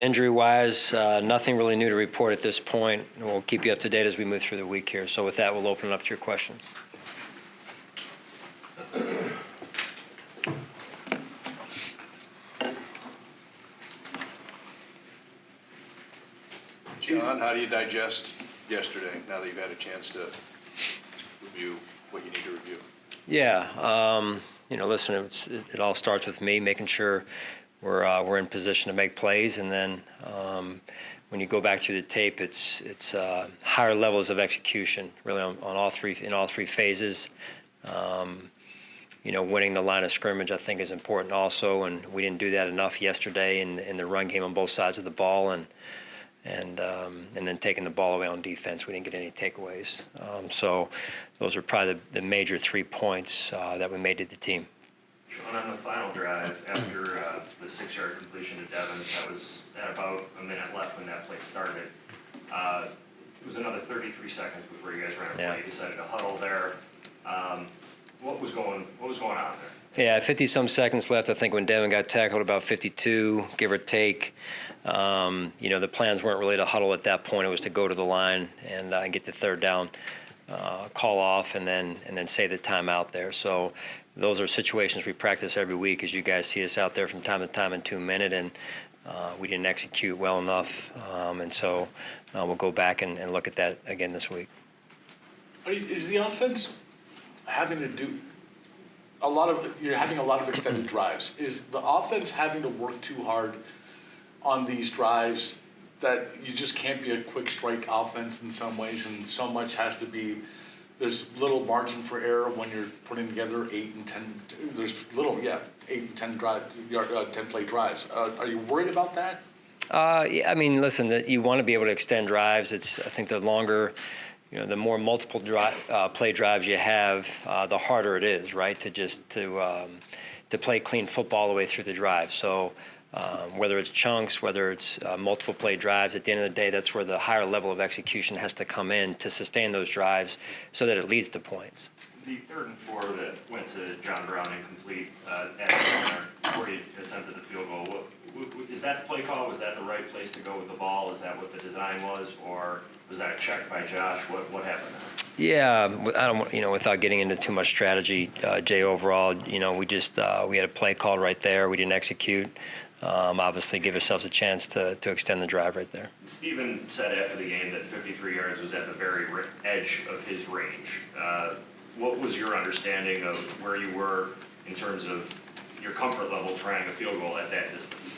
Injury-wise, nothing really new to report at this point. We'll keep you up to date as we move through the week here. So with that, we'll open it up to your questions. Sean, how do you digest yesterday now that you've had a chance to review what you need to review? Yeah, listen, it all starts with me making sure we're in position to make plays, and then when you go back through the tape, it's higher levels of execution, really in all three phases. Winning the line of scrimmage, I think, is important also, and we didn't do that enough yesterday in the run game on both sides of the ball, and then taking the ball away on defense. We didn't get any takeaways. So those are probably the major 3 points that we made to the team. Sean, on the final drive, after the 6-yard completion to Devin, that was at about a minute left when that play started. It was another 33 seconds before you guys ran a play. Yeah. You decided to huddle there. What was going on there? Yeah, 50-some seconds left. I think when Devin got tackled, about 52, give or take. The plans weren't really to huddle at that point. It was to go to the line and get the third down call off, and then say the timeout there. So those are situations we practice every week, as you guys see us out there from time to time in 2 minutes, and we didn't execute well enough. And so we'll go back and look at that again this week. Is the offense having to do you're having a lot of extended drives? Is the offense having to work too hard on these drives that you just can't be a quick strike offense in some ways, and so much has to be, there's little margin for error when you're putting together 8 and 10, there's 8 and 10 10 play drives. Are you worried about that? Yeah, I mean, listen, you want to be able to extend drives. I think the longer, the more multiple play drives you have, the harder it is, right? To play clean football all the way through the drive. So whether it's chunks, whether it's multiple play drives, at the end of the day, that's where the higher level of execution has to come in to sustain those drives so that it leads to points. The 3rd and 4 that went to John Brown incomplete at the corner before he attempted the field goal. Is that the play call? Was that the right place to go with the ball? Is that what the design was, or was that a check by Josh? What happened there? Yeah, I don't, without getting into too much strategy, Jay. Overall, we just we had a play call right there. We didn't execute. Obviously, give ourselves a chance to extend the drive right there. Steven said after the game that 53 yards was at the very edge of his range. What was your understanding of where you were in terms of your comfort level trying a field goal at that distance?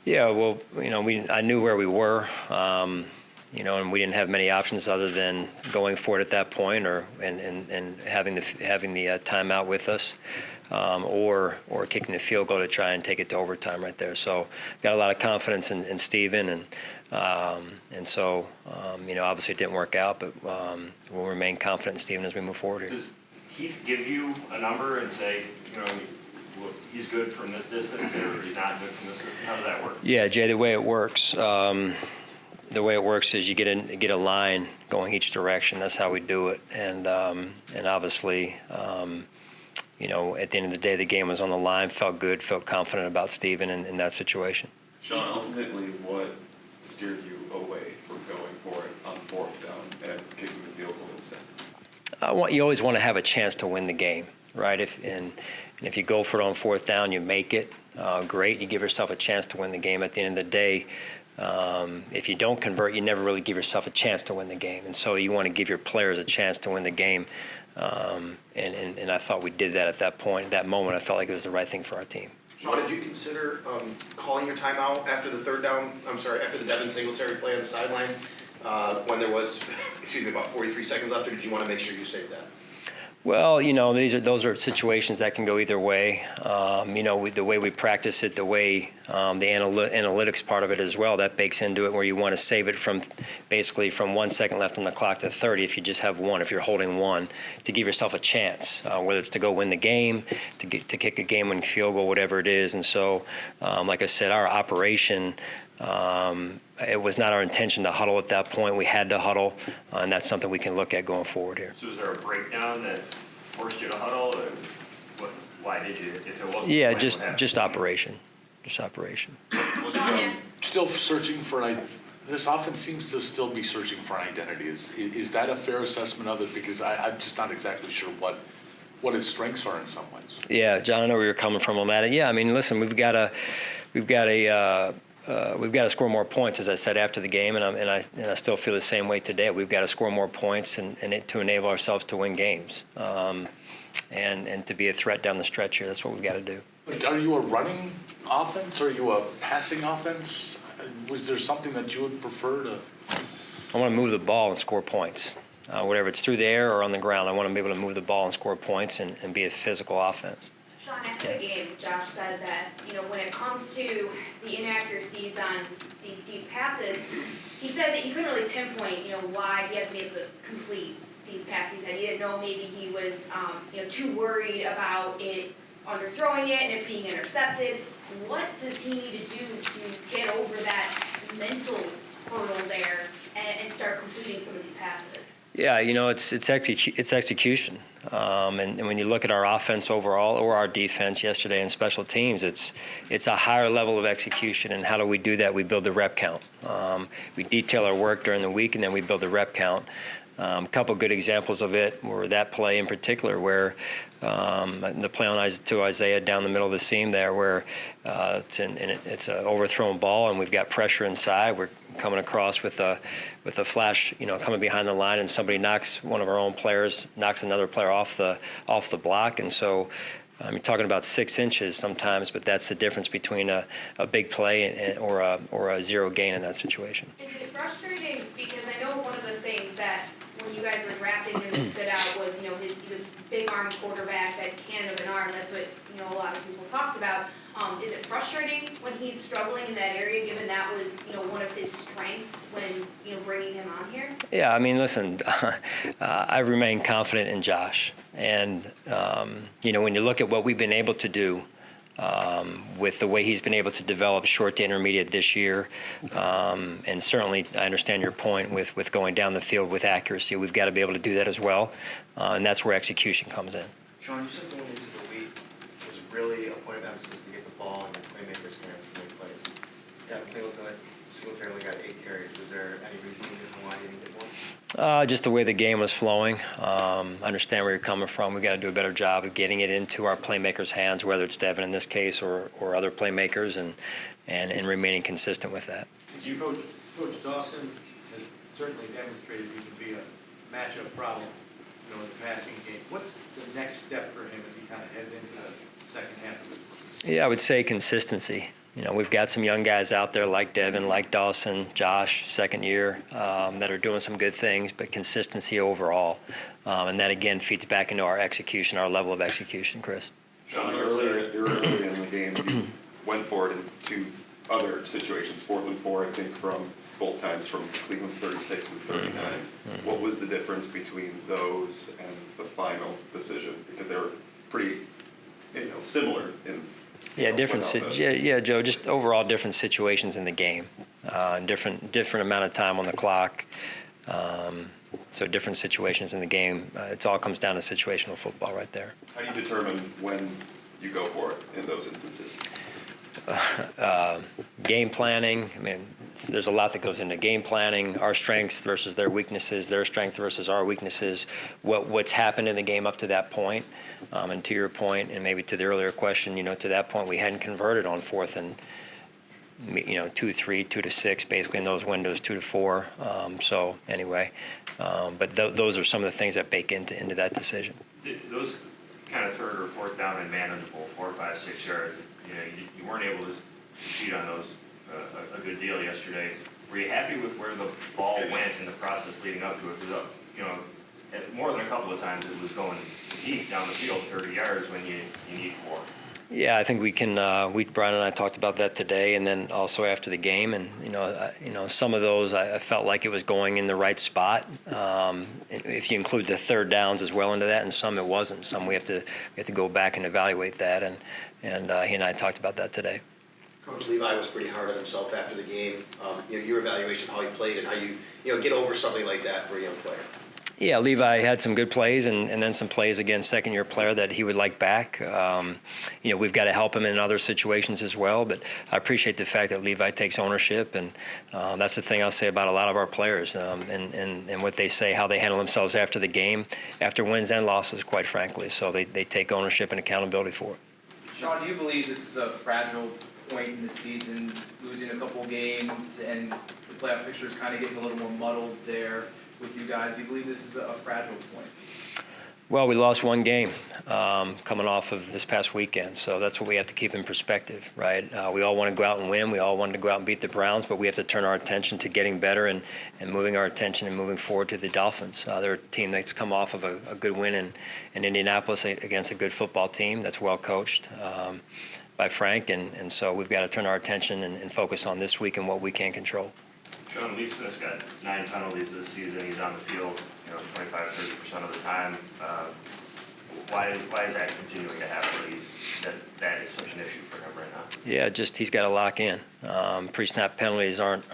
Yeah, well, I knew where we were, and we didn't have many options other than going for it at that point, and having the timeout with us, or kicking the field goal to try and take it to overtime right there. So got a lot of confidence in Steven, and so obviously it didn't work out, but we'll remain confident in Steven as we move forward here. Does Heath give you a number and say, he's good from this distance, or he's not good from this distance? How does that work? Yeah, Jay, the way it works is you get a line going each direction. That's how we do it, and obviously, at the end of the day, the game was on the line. Felt good, felt confident about Steven in that situation. Sean, ultimately, what steered you away from going for it on 4th down and kicking the field goal instead? You always want to have a chance to win the game, right? If you go for it on 4th down, you make it. Great, you give yourself a chance to win the game. At the end of the day, if you don't convert, you never really give yourself a chance to win the game. And so you want to give your players a chance to win the game. And I thought we did that at that point. At that moment, I felt like it was the right thing for our team. What did you consider calling your timeout after the after the Devin Singletary play on the sidelines, when there was, about 43 seconds left, or did you want to make sure you saved that? Well, those are situations that can go either way. The way we practice it, the way the analytics part of it as well, that bakes into it, where you want to save it from 1 second left on the clock to 30 if you just have one, if you're holding one, to give yourself a chance, whether it's to go win the game, to kick a game-winning field goal, whatever it is. And so, like I said, our operation, it was not our intention to huddle at that point. We had to huddle, and that's something we can look at going forward here. So is there a breakdown that forced you to huddle? Or why did you, if it wasn't? Yeah, just operation. Just operation. still searching for this offense seems to still be searching for an identity. Is that a fair assessment of it? Because I'm just not exactly sure what its strengths are in some ways. Yeah, John, I know where you're coming from on that. Yeah, I mean, listen, we've got to score more points, as I said after the game, and I still feel the same way today. We've got to score more points and to enable ourselves to win games, and to be a threat down the stretch here. That's what we've got to do. Are you a running offense? Or are you a passing offense? Was there something that you would prefer to? I want to move the ball and score points. Whatever it's through the air or on the ground, I want to be able to move the ball and score points and be a physical offense. Sean, after the game, Josh said that, when it comes to the inaccuracies on these deep passes, he said that he couldn't really pinpoint, why he hasn't been able to complete these passes. He said he didn't know, maybe he was, too worried about it underthrowing it and it being intercepted. What does he need to do to get over that mental hurdle there and start completing some of these passes? Yeah, it's execution. And when you look at our offense overall or our defense yesterday in special teams, it's a higher level of execution. And how do we do that? We build the rep count. We detail our work during the week, and then we build the rep count. A couple good examples of it were that play in particular where the play to Isaiah down the middle of the seam there where it's an overthrown ball and we've got pressure inside. We're coming across with a flash, coming behind the line, and somebody knocks one of our own players, knocks another player off the block. And so you're talking about 6 inches sometimes, but that's the difference between a big play or a zero gain in that situation. Is it frustrating? Because I know one of the things that when you guys were drafting him that stood out was, he's a big arm quarterback, that cannon of an arm. That's what, a lot of people talked about. Is it frustrating when he's struggling in that area, given that was, one of his strengths when, bringing him on here? Yeah, I mean, listen, I remain confident in Josh. And, when you look at what we've been able to do with the way he's been able to develop short to intermediate this year, and certainly I understand your point with going down the field with accuracy. We've got to be able to do that as well, and that's where execution comes in. Sean, you said going into the week was really a point of emphasis to get the ball in the playmakers' hands to make plays. Yeah, Singletary only got 8 carries. Was there any reason why he didn't get more? Just the way the game was flowing. I understand where you're coming from. We've got to do a better job of getting it into our playmakers' hands, whether it's Devin in this case or other playmakers, and remaining consistent with that. Coach Dawson has certainly demonstrated he can be a matchup problem, in the passing game. What's the next step for him as he kind of heads into the second half of it? Yeah, I would say consistency. We've got some young guys out there like Devin, like Dawson, Josh, second year, that are doing some good things, but consistency overall. And that, again, feeds back into our execution, our level of execution, Chris. Sean, earlier in the game, you went for it in 2 other situations, 4th and 4, I think, from both times from Cleveland's 36 and 39. Mm-hmm. What was the difference between those and the final decision? Because they were pretty, similar in. Yeah, Joe. Just overall different situations in the game, different amount of time on the clock. So different situations in the game. It all comes down to situational football, right there. How do you determine when you go for it in those instances? Game planning. I mean, there's a lot that goes into game planning. Our strengths versus their weaknesses. Their strength versus our weaknesses. What's happened in the game up to that point. And to your point, and maybe to the earlier question, to that point we hadn't converted on 4th and 2-3, 2-6, basically in those windows, 2-4. So anyway, but those are some of the things that bake into that decision. Those kind of 3rd or 4th down and manageable, 4, 5, 6 yards. You weren't able to succeed on those a good deal yesterday. Were you happy with where the ball went in the process leading up to it? Because more than a couple of times it was going deep down the field, 30 yards when you need 4. Yeah, I think we can. Brian and I talked about that today, and then also after the game. And some of those I felt like it was going in the right spot. If you include the 3rd downs as well into that, and some it wasn't. Some we have to go back and evaluate that. And he and I talked about that today. Coach Levi was pretty hard on himself after the game. Your evaluation of how he played and how you get over something like that for a young player. Yeah, Levi had some good plays and then some plays against second-year player that he would like back. We've got to help him in other situations as well, but I appreciate the fact that Levi takes ownership, and that's the thing I'll say about a lot of our players and what they say, how they handle themselves after the game, after wins and losses, quite frankly. So they take ownership and accountability for it. Sean, do you believe this is a fragile point in the season, losing a couple games and the playoff picture is kind of getting a little more muddled there with you guys? Do you believe this is a fragile point? Well, we lost one game coming off of this past weekend, so that's what we have to keep in perspective, right? We all want to go out and win. We all wanted to go out and beat the Browns, but we have to turn our attention to getting better and moving our attention and moving forward to the Dolphins. They're a team that's come off of a good win in Indianapolis against a good football team that's well coached by Frank, and so we've got to turn our attention and focus on this week and what we can control. Sean, Lee Smith's got 9 penalties this season. He's on the field, 25-30% of the time. Why is that continuing to happen? That is such an issue for him right now. Yeah, just he's got to lock in. Pre-snap penalties aren't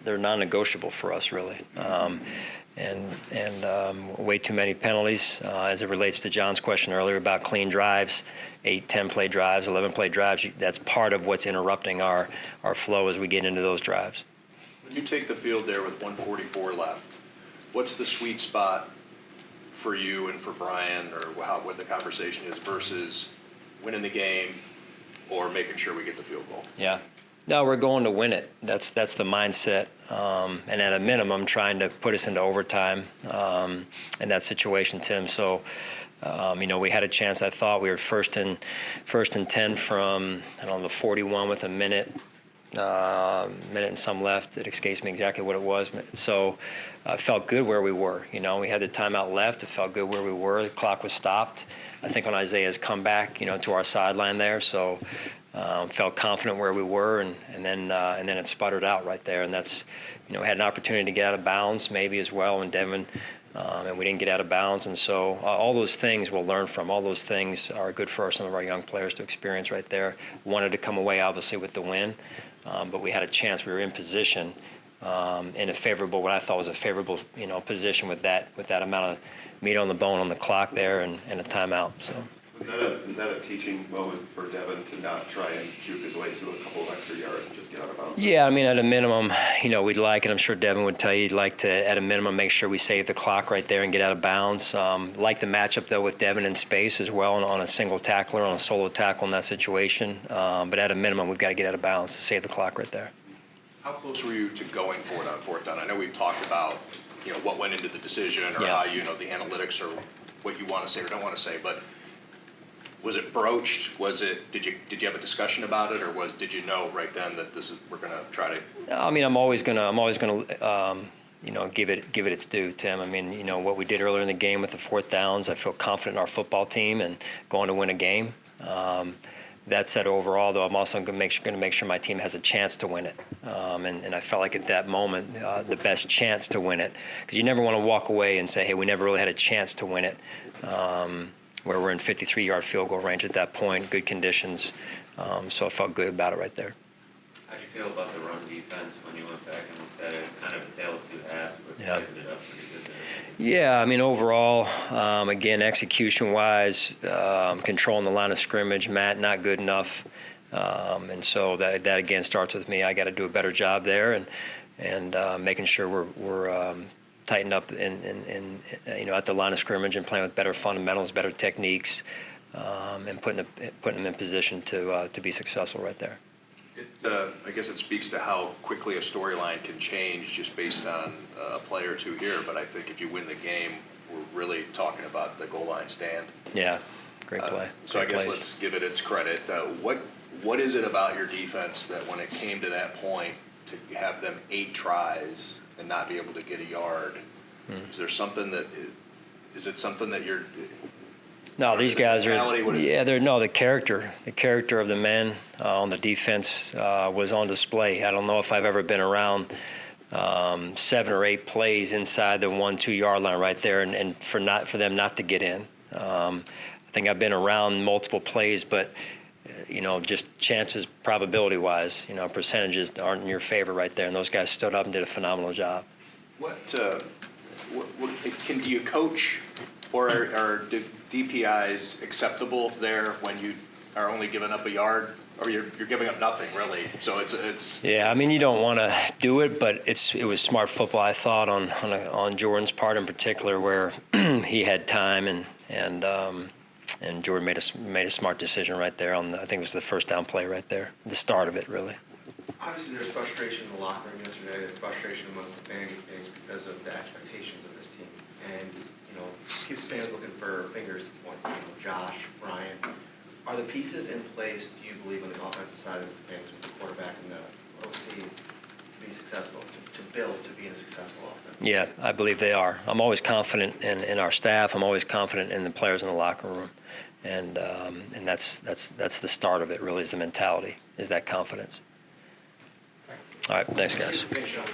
they're non-negotiable for us really, and way too many penalties as it relates to John's question earlier about clean drives, 8, 10-play drives, 11-play drives. That's part of what's interrupting our flow as we get into those drives. When you take the field there with 144 left, what's the sweet spot for you and for Brian, or what the conversation is, versus winning the game or making sure we get the field goal? Yeah. No, we're going to win it. That's the mindset, and at a minimum, trying to put us into overtime in that situation, Tim. So, we had a chance. I thought we were first and 10 from the 41 with a minute and some left. It escapes me exactly what it was. So I felt good where we were. We had the timeout left. It felt good where we were. The clock was stopped. I think on Isaiah's comeback, to our sideline there. So felt confident where we were, and then it sputtered out right there. And that's, had an opportunity to get out of bounds maybe as well in Devin. And we didn't get out of bounds. And so all those things we'll learn from. All those things are good for some of our young players to experience right there. Wanted to come away, obviously, with the win. But we had a chance. We were in position in a favorable, what I thought was a favorable, position with that amount of meat on the bone on the clock there and a timeout. So. Was that a teaching moment for Devin to not try and juke his way to a couple of extra yards and just get out of bounds? Yeah, at a minimum, we'd like, and I'm sure Devin would tell you, he'd like to, at a minimum, make sure we save the clock right there and get out of bounds. Like the matchup, though, with Devin in space as well, on a single tackler, on a solo tackle in that situation. But at a minimum, we've got to get out of bounds to save the clock right there. How close were you to going for it on 4th down? I know we've talked about, what went into the decision, or how the analytics, or what you want to say or don't want to say, but was it broached? Did you have a discussion about it, or did you know right then that we're going to try to? I'm always gonna give it its due, Tim. What we did earlier in the game with the 4th downs, I feel confident in our football team and going to win a game. That said, overall, though, I'm also going to make sure my team has a chance to win it. And I felt like at that moment, the best chance to win it, because you never want to walk away and say, hey, we never really had a chance to win it, where we're in 53-yard field goal range at that point, good conditions. So I felt good about it right there. How do you feel about the run defense when you went back and looked at it? Kind of a tale of two halves, but tightened it up pretty good there. Yeah, overall, again, execution-wise, controlling the line of scrimmage, Matt, not good enough. And so that again starts with me. I got to do a better job there and making sure we're tightened up in at the line of scrimmage and playing with better fundamentals, better techniques, and putting them in position to be successful right there. I guess it speaks to how quickly a storyline can change just based on a play or two here. But I think if you win the game, we're really talking about the goal line stand. Yeah, great play. So great I guess plays. let's give it its credit. What is it about your defense that when it came to that point to have them 8 tries and not be able to get a yard? Is there something that is it something that you're? No, these guys are. Yeah, the character of the men on the defense was on display. I don't know if I've ever been around 7 or 8 plays inside the 1-2 yard line right there, and for them not to get in. I think I've been around multiple plays, but just chances, probability-wise, percentages aren't in your favor right there. And those guys stood up and did a phenomenal job. What do you coach, or are DPIs acceptable there when you are only giving up a yard, or you're giving up nothing really? So it's. Yeah, I mean, you don't want to do it, but it was smart football, I thought, on Jordan's part in particular, where he had time and Jordan made a smart decision right there on I think it was the first down play right there, the start of it really. Obviously, there's frustration in the locker room yesterday, there's frustration among the fan base because of the expectations of this team. And, fans looking for fingers to point, Josh, Brian. Are the pieces in place, do you believe, on the offensive side of things with the quarterback and the OC to be successful, to build to being a successful offense? Yeah, I believe they are. I'm always confident in our staff. I'm always confident in the players in the locker room. And that's the start of it, really, is the mentality, is that confidence. All right, thanks, guys. Finish on